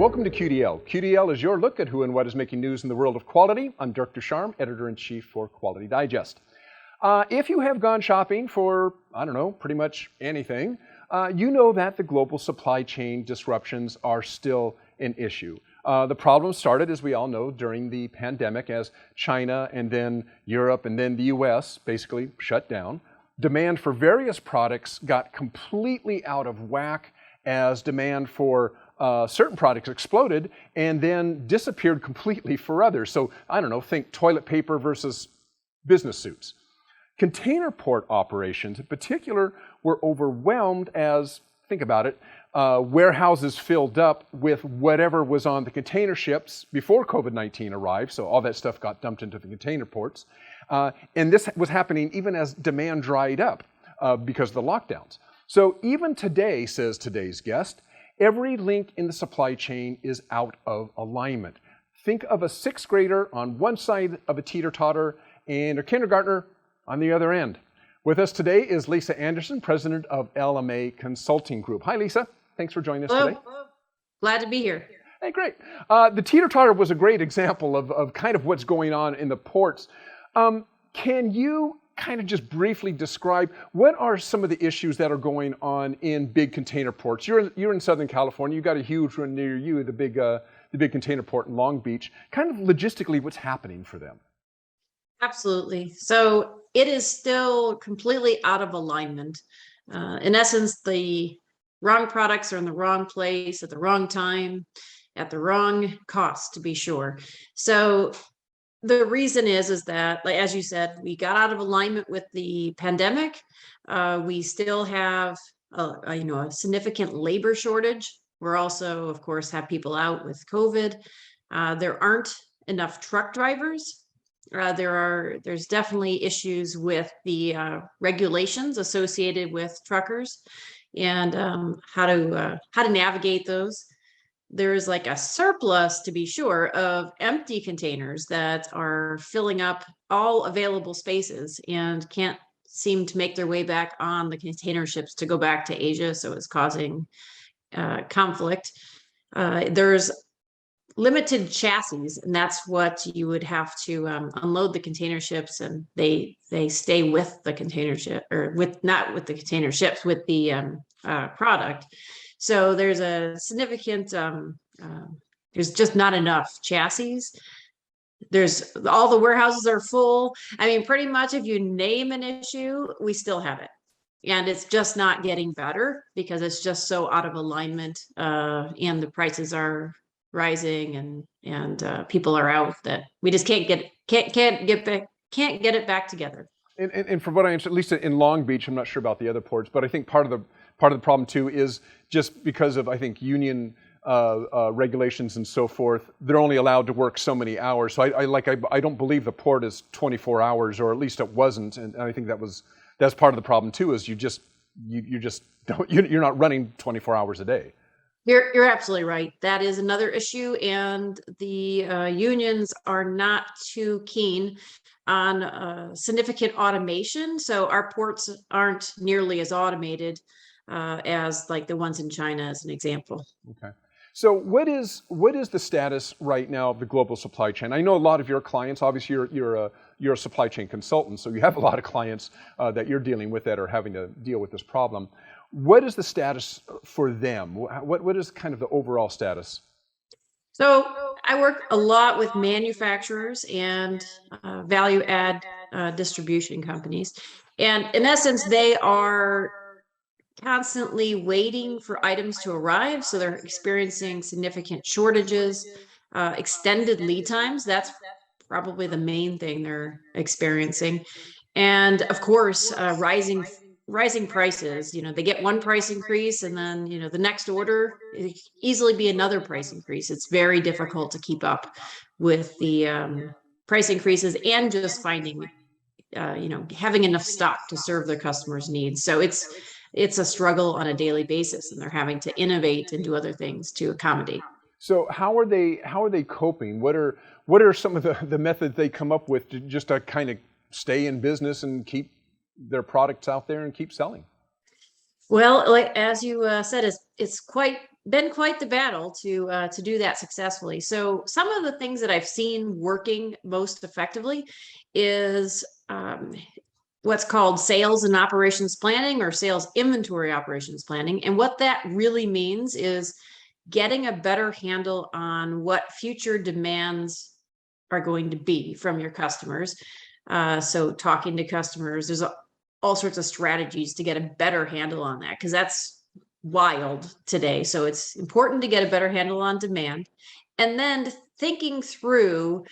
Welcome to QDL. QDL is your look at who and what is making news in the world of quality. I'm Dirk Ducharme, Editor-in-Chief for Quality Digest. If you have gone shopping for, pretty much anything, you know that the global supply chain disruptions are still an issue. The problem started, as we all know, during the pandemic as China and then Europe and then the US basically shut down. Demand for various products got completely out of whack as demand for certain products exploded and then disappeared completely for others. So, think toilet paper versus business suits. Container port operations in particular were overwhelmed as, think about it, warehouses filled up with whatever was on the container ships before COVID-19 arrived, so all that stuff got dumped into the container ports. And this was happening even as demand dried up because of the lockdowns. So even today, says today's guest, every link in the supply chain is out of alignment. Think of a sixth grader on one side of a teeter-totter and a kindergartner on the other end. With us today is Lisa Anderson, president of LMA Consulting Group. Hi, Lisa. Thanks for joining us today. Hello. Glad to be here. Hey, great. The teeter-totter was a great example of kind of what's going on in the ports. Can you kind of just briefly describe what are some of the issues that are going on in big container ports? You're in Southern California. You've got a huge one near you, the big container port in Long Beach. Kind of logistically, what's happening for them? Absolutely. So it is still completely out of alignment. In essence, the wrong products are in the wrong place at the wrong time, at the wrong cost, to be sure. So the reason is that, like, as you said, we got out of alignment with the pandemic. We still have a significant labor shortage. We're also, of course, have people out with COVID. There aren't enough truck drivers. There's definitely issues with the regulations associated with truckers and how to navigate those. There's like a surplus, to be sure, of empty containers that are filling up all available spaces and can't seem to make their way back on the container ships to go back to Asia. So it's causing conflict. There's limited chassis, and that's what you would have to unload the container ships, and they stay with the container ship, or not with the container ships, with the product. So there's a significant, there's just not enough chassis. There's all the warehouses are full. I mean, pretty much if you name an issue, we still have it. And it's just not getting better because it's just so out of alignment, and the prices are rising, and people are out that we just can't get it back together. And from what I understand, at least in Long Beach, I'm not sure about the other ports, but I think part of the problem too is just because of, I think, union regulations and so forth. They're only allowed to work so many hours. So I don't believe the port is 24 hours, or at least it wasn't. And I think that's part of the problem too. Is you're not running 24 hours a day. You're absolutely right. That is another issue, and the unions are not too keen on significant automation. So our ports aren't nearly as automated as like the ones in China, as an example. Okay. So what is the status right now of the global supply chain? I know a lot of your clients. Obviously, you're a supply chain consultant, so you have a lot of clients that you're dealing with that are having to deal with this problem. What is the status for them? What is kind of the overall status? So I work a lot with manufacturers and value add distribution companies. And in essence, they are constantly waiting for items to arrive. So they're experiencing significant shortages, extended lead times. That's probably the main thing they're experiencing. And of course, rising prices. They get one price increase, and then the next order it easily be another price increase. It's very difficult to keep up with the price increases and just finding having enough stock to serve their customers' needs. So it's a struggle on a daily basis, and they're having to innovate and do other things to accommodate. So how are they coping? What are some of the methods they come up with to kind of stay in business and keep their products out there and keep selling? Well, like as you said, it's quite been quite the battle to do that successfully. So some of the things that I've seen working most effectively is what's called sales and operations planning, or sales inventory operations planning. And what that really means is getting a better handle on what future demands are going to be from your customers. So talking to customers, there's all sorts of strategies to get a better handle on that, because that's wild today. So it's important to get a better handle on demand, and then thinking through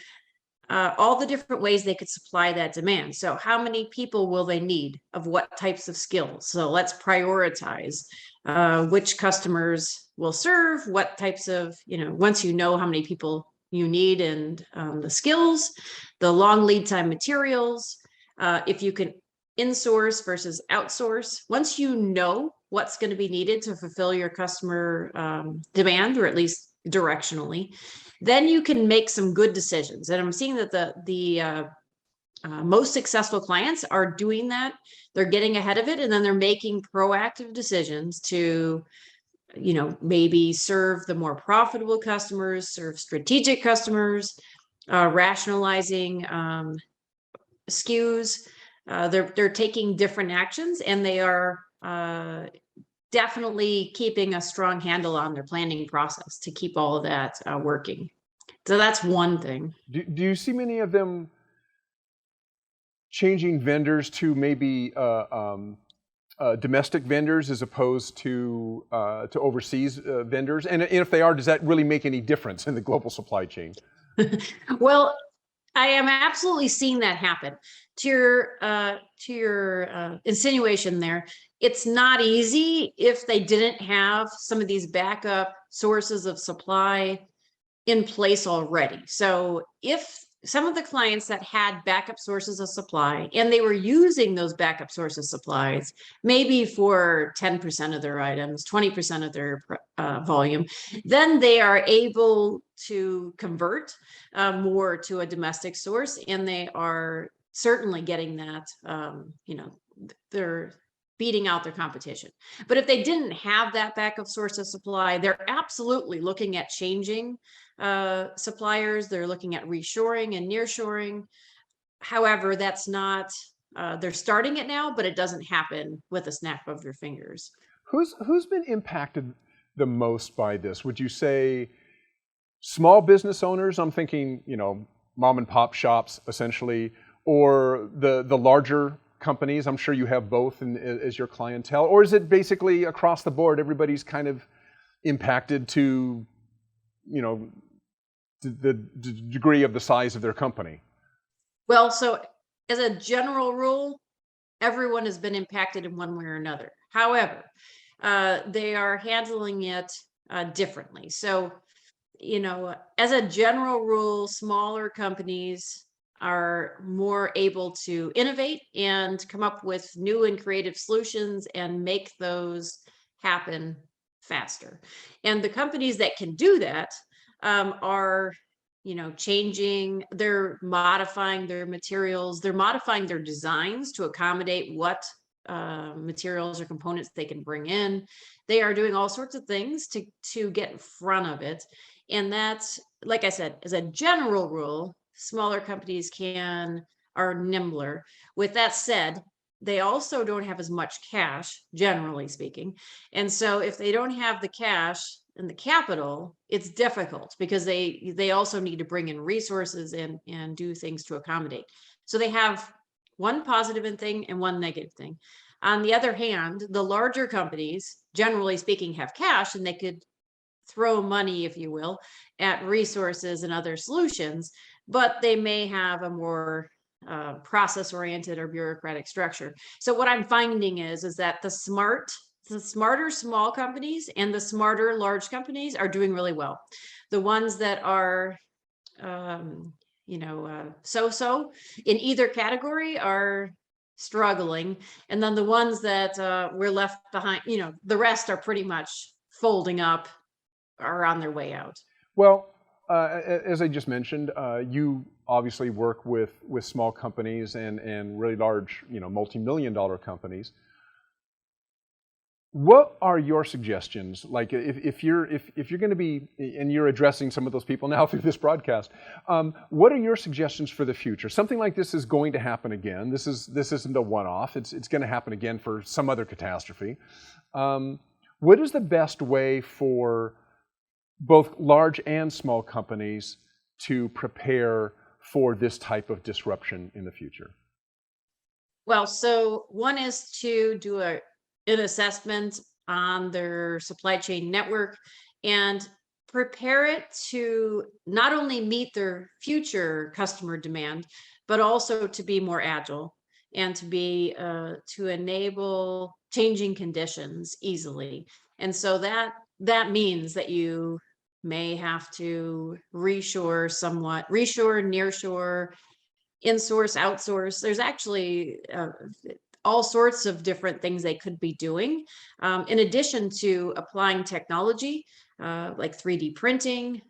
all the different ways they could supply that demand. So how many people will they need of what types of skills? So let's prioritize which customers will serve, what types of, once you know how many people you need and the skills, the long lead time materials, if you can insource versus outsource. Once you know what's going to be needed to fulfill your customer demand, or at least directionally, then you can make some good decisions. And I'm seeing that the most successful clients are doing that. They're getting ahead of it, and then they're making proactive decisions to, maybe serve the more profitable customers, serve strategic customers, rationalizing SKUs. They're taking different actions, and they are definitely keeping a strong handle on their planning process to keep all of that working. So that's one thing. Do you see many of them changing vendors to maybe domestic vendors as opposed to overseas vendors? And if they are, does that really make any difference in the global supply chain? Well, I am absolutely seeing that happen. To your insinuation there, it's not easy if they didn't have some of these backup sources of supply in place already. So if some of the clients that had backup sources of supply, and they were using those backup sources of supplies, maybe for 10% of their items, 20% of their volume, then they are able to convert more to a domestic source, and they are certainly getting that, they're beating out their competition. But if they didn't have that backup source of supply, they're absolutely looking at changing suppliers. They're looking at reshoring and nearshoring. However, that's not, they're starting it now, but it doesn't happen with a snap of your fingers. Who's been impacted the most by this? Would you say small business owners? I'm thinking, mom and pop shops essentially, or the larger companies. I'm sure you have both as your clientele, or is it basically across the board? Everybody's kind of impacted to, the degree of the size of their company. Well, so as a general rule, everyone has been impacted in one way or another. However, they are handling it differently. So, as a general rule, smaller companies are more able to innovate and come up with new and creative solutions and make those happen faster. And the companies that can do that are, changing, they're modifying their materials, they're modifying their designs to accommodate what materials or components they can bring in. They are doing all sorts of things to get in front of it. And that's, like I said, as a general rule, smaller companies are nimbler. With that said, they also don't have as much cash, generally speaking. And so if they don't have the cash and the capital, it's difficult, because they also need to bring in resources and do things to accommodate. So they have one positive thing and one negative thing. On the other hand, the larger companies, generally speaking, have cash, and they could throw money, if you will, at resources and other solutions, but they may have a more process-oriented or bureaucratic structure. So what I'm finding is that the smarter small companies and the smarter large companies are doing really well. The ones that are, so-so in either category are struggling, and then the ones that were left behind, the rest are pretty much folding up, are on their way out. Well, as I just mentioned, you obviously work with small companies and really large, multi-million-dollar companies. What are your suggestions? Like if you're going to be, and you're addressing some of those people now through this broadcast, what are your suggestions for the future? Something like this is going to happen again. This isn't a one-off. It's going to happen again for some other catastrophe. What is the best way for both large and small companies to prepare for this type of disruption in the future? Well, so one is to do an assessment on their supply chain network and prepare it to not only meet their future customer demand, but also to be more agile and to enable changing conditions easily. And so that means that you may have to reshore somewhat, reshore, nearshore, in-source, outsource. There's actually all sorts of different things they could be doing, in addition to applying technology like 3D printing,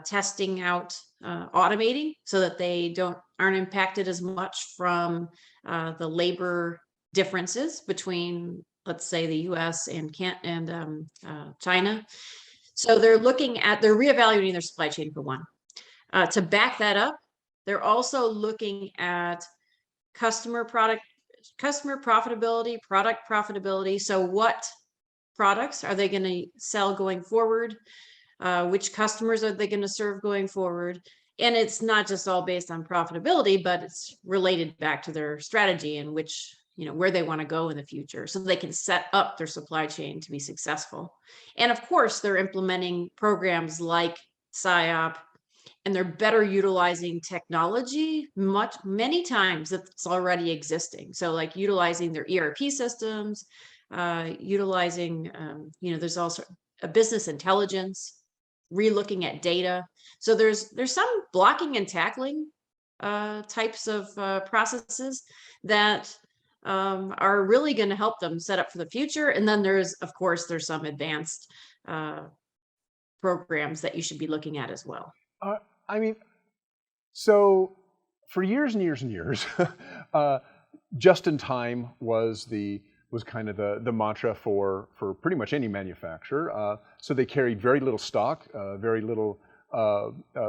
testing out, automating, so that they aren't impacted as much from the labor differences between, let's say, the U.S. and China. So they're reevaluating their supply chain for one. To back that up, they're also looking at customer profitability, product profitability. So what products are they going to sell going forward? Which customers are they going to serve going forward? And it's not just all based on profitability, but it's related back to their strategy and where they want to go in the future, so they can set up their supply chain to be successful. And of course, they're implementing programs like SIOP, and they're better utilizing technology many times that's already existing. So like utilizing their ERP systems, utilizing, there's also a business intelligence, re-looking at data. So there's some blocking and tackling types of processes that are really going to help them set up for the future. And then there's some advanced programs that you should be looking at as well. I mean, so for years and years and years, just in time was kind of the mantra for pretty much any manufacturer. So they carried very little stock, very little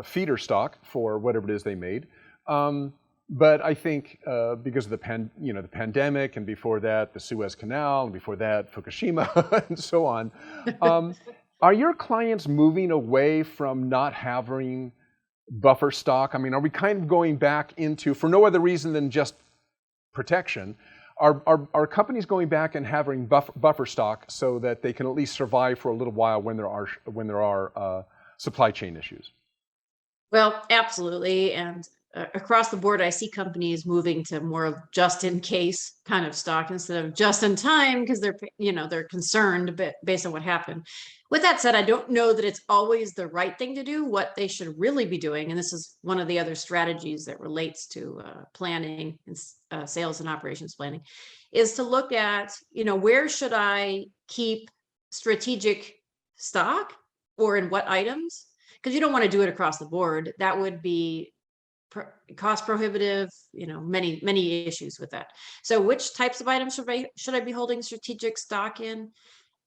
feeder stock for whatever it is they made. But I think because of the pandemic, and before that the Suez Canal, and before that Fukushima, and so on, are your clients moving away from not having buffer stock? I mean, are we kind of going back into, for no other reason than just protection, are companies going back and having buffer stock so that they can at least survive for a little while when there are supply chain issues? Well, absolutely. And across the board, I see companies moving to more of just in case kind of stock instead of just in time, because they're concerned based on what happened. With that said, I don't know that it's always the right thing to do. What they should really be doing, and this is one of the other strategies that relates to planning and sales and operations planning, is to look at, where should I keep strategic stock, or in what items? Because you don't want to do it across the board. That would be cost prohibitive, many issues with that. So which types of items should I be holding strategic stock in?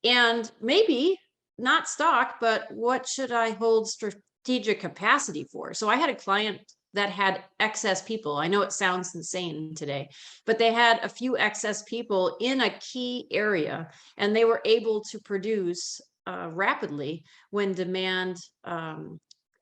And maybe not stock, but what should I hold strategic capacity for? So I had a client that had excess people. I know it sounds insane today, but they had a few excess people in a key area, and they were able to produce rapidly when demand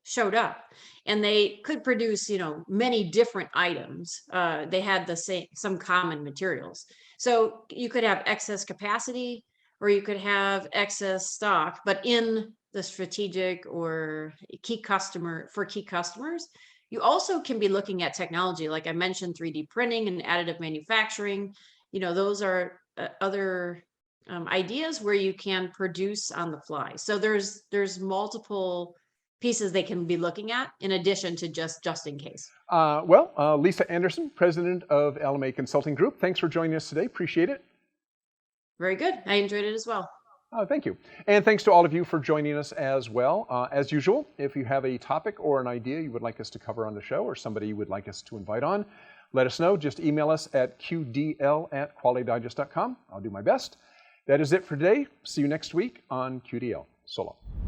showed up, and they could produce, many different items. They had some common materials. So you could have excess capacity, or you could have excess stock, but in the strategic or key customers. You also can be looking at technology, like I mentioned, 3D printing and additive manufacturing. Those are other ideas where you can produce on the fly. So there's multiple pieces they can be looking at in addition to just in case. Lisa Anderson, president of LMA Consulting Group, thanks for joining us today. Appreciate it. Very good. I enjoyed it as well. Thank you. And thanks to all of you for joining us as well. As usual, if you have a topic or an idea you would like us to cover on the show, or somebody you would like us to invite on, let us know. Just email us at qdl@qualitydigest.com. I'll do my best. That is it for today. See you next week on QDL. So long.